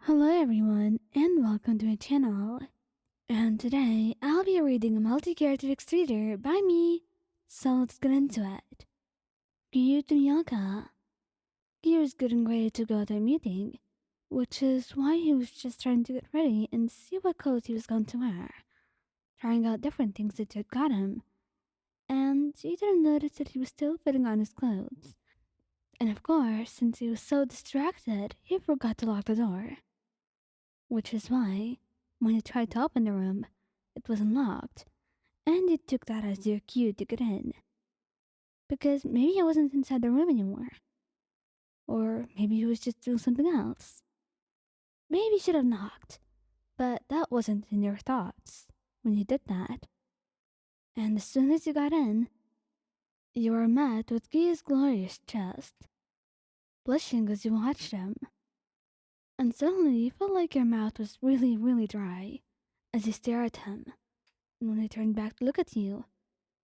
Hello everyone and welcome to my channel. And today I'll be reading a multi-character reader by me. So let's get into it. Giyuu Tomioka. Giyuu is getting ready to go to a meeting, which is why he was just trying to get ready and see what clothes he was going to wear. Trying out different things that had got him. And he didn't notice that he was still putting on his clothes. And of course, since he was so distracted, he forgot to lock the door. Which is why, when he tried to open the room, it was unlocked, and he took that as your cue to get in. Because maybe he wasn't inside the room anymore. Or maybe he was just doing something else. Maybe he should have knocked, but that wasn't in your thoughts when you did that. And as soon as you got in, you were met with Guy's glorious chest, blushing as you watched him. And suddenly you felt like your mouth was really, really dry as you stared at him. And when he turned back to look at you,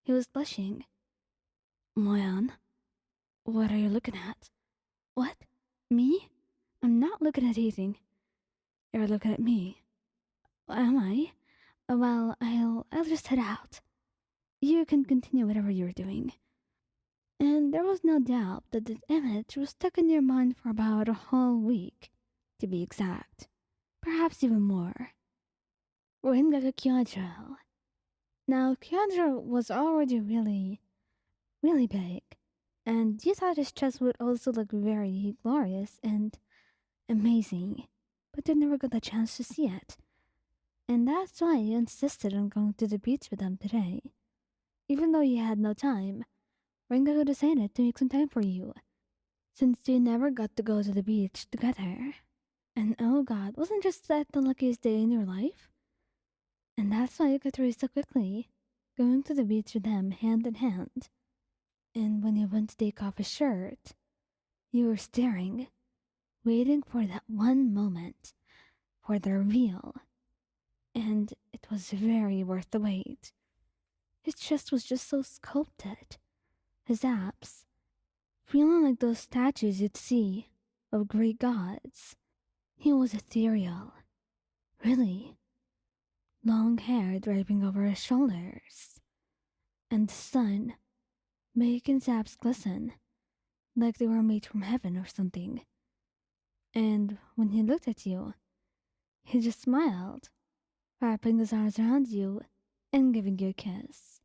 he was blushing. Moyan, what are you looking at? What? Me? I'm not looking at anything. You're looking at me. Am I? Well, I'll just head out. You can continue whatever you're doing. And there was no doubt that the image was stuck in your mind for about a whole week, to be exact. Perhaps even more. Rengoku Kyojuro. Now, Kyojuro was already really, really big, and you thought his chest would also look very glorious and amazing, but you never got the chance to see it. And that's why you insisted on going to the beach with them today. Even though you had no time, Rengoku decided to make some time for you, since you never got to go to the beach together. And oh god, wasn't just that the luckiest day in your life? And that's why you got through so quickly, going to the beach with them hand in hand. And when you went to take off his shirt, you were staring, waiting for that one moment, for the reveal. And it was very worth the wait. His chest was just so sculpted. His abs, feeling like those statues you'd see of Greek gods. He was ethereal. Really. Long hair draping over his shoulders. And the sun making his abs glisten like they were made from heaven or something. And when he looked at you, he just smiled, wrapping his arms around you and giving you a kiss.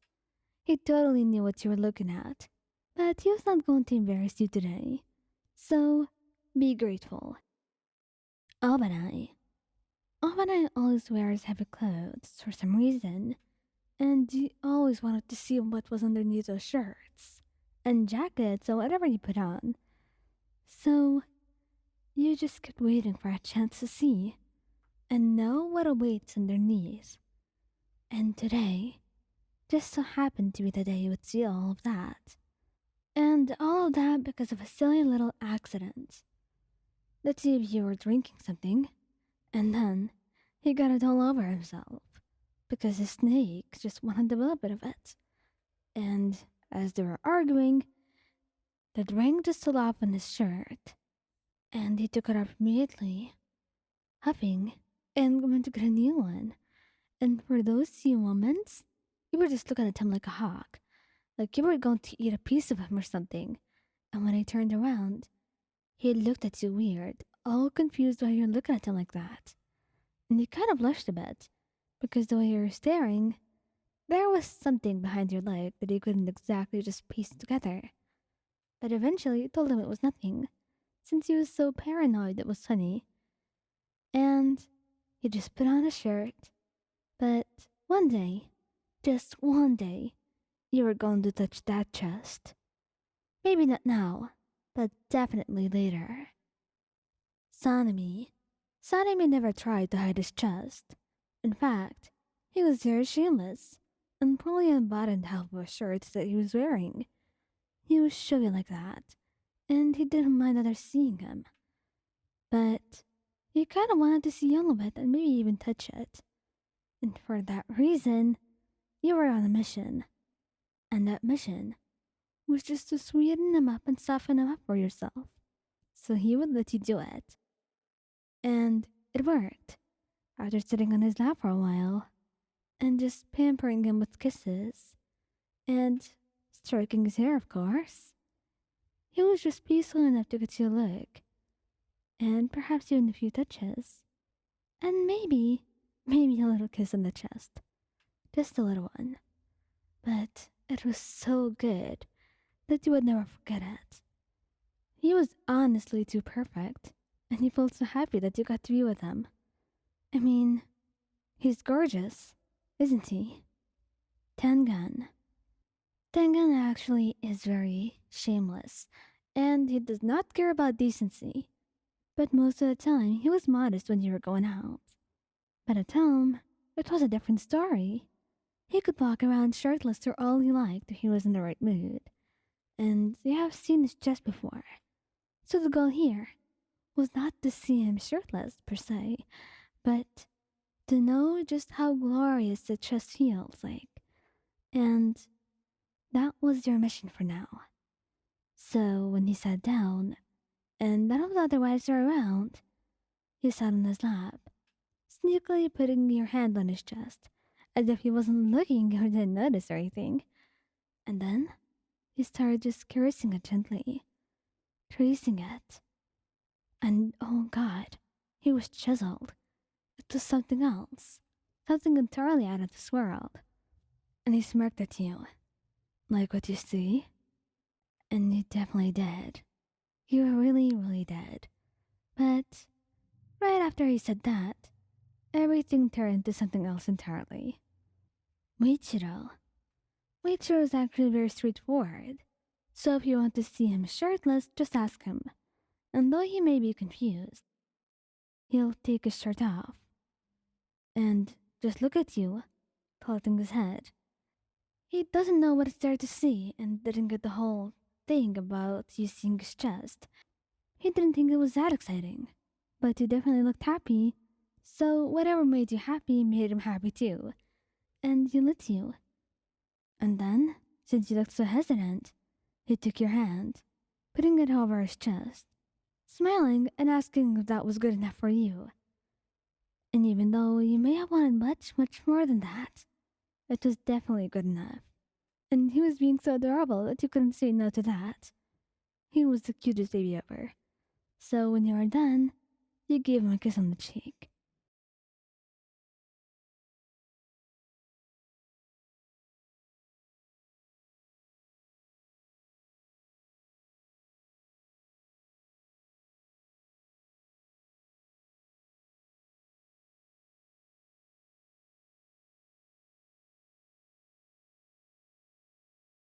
He totally knew what you were looking at, but he was not going to embarrass you today. So, be grateful. Obanai. Obanai always wears heavy clothes for some reason, and you always wanted to see what was underneath those shirts and jackets or whatever you put on. So, you just kept waiting for a chance to see and know what awaits underneath. And today just so happened to be the day you would see all of that. And all of that because of a silly little accident. The two of you were drinking something, and then he got it all over himself because the snake just wanted a little bit of it. And as they were arguing, the drink just fell off on his shirt, and he took it off immediately, huffing, and went to get a new one. And for those few moments, you were just looking at him like a hawk, like you were going to eat a piece of him or something. And when he turned around, he looked at you weird, all confused why you're looking at him like that. And you kind of blushed a bit, because the way you were staring, there was something behind your leg that you couldn't exactly just piece together. But eventually you told him it was nothing, since he was so paranoid it was funny. And he just put on a shirt. But one day, just one day, you were going to touch that chest. Maybe not now, but definitely later. Sanemi. Sanemi never tried to hide his chest. In fact, he was very shameless and probably unbuttoned half of a shirt that he was wearing. He was showy like that, and he didn't mind others seeing him. But he kind of wanted to see all of it and maybe even touch it. And for that reason, you were on a mission. And that mission was just to sweeten him up and soften him up for yourself, so he would let you do it. And it worked. After sitting on his lap for a while and just pampering him with kisses and stroking his hair, of course, he was just peaceful enough to get you a look and perhaps even a few touches. And maybe a little kiss on the chest. Just a little one. But it was so good that you would never forget it. He was honestly too perfect, and he felt so happy that you got to be with him. I mean, he's gorgeous, isn't he? Tengen. Tengen actually is very shameless, and he does not care about decency. But most of the time, he was modest when you were going out. But at home, it was a different story. He could walk around shirtless for all he liked if he was in the right mood. And you have seen his chest before. So the goal here was not to see him shirtless per se, but to know just how glorious the chest feels like. And that was your mission for now. So when he sat down, and none of the other wives were around, you sat on his lap, sneakily putting your hand on his chest, as if he wasn't looking or didn't notice or anything. And then you started just caressing it gently, tracing it. And oh god, he was chiseled. It was something else, something entirely out of this world. And he smirked at you. Like what you see? And you definitely did. You were really, really dead. But right after he said that, everything turned into something else entirely. Muichiro. Muichiro is actually very straightforward. So if you want to see him shirtless, just ask him. And though he may be confused, he'll take his shirt off and just look at you, tilting his head. He doesn't know what it's there to see and didn't get the whole thing about you seeing his chest. He didn't think it was that exciting. But you definitely looked happy, so whatever made you happy made him happy too. And he let you. And then, since you looked so hesitant, he took your hand, putting it over his chest, smiling and asking if that was good enough for you. And even though you may have wanted much, much more than that, it was definitely good enough. And he was being so adorable that you couldn't say no to that. He was the cutest baby ever. So when you were done, you gave him a kiss on the cheek.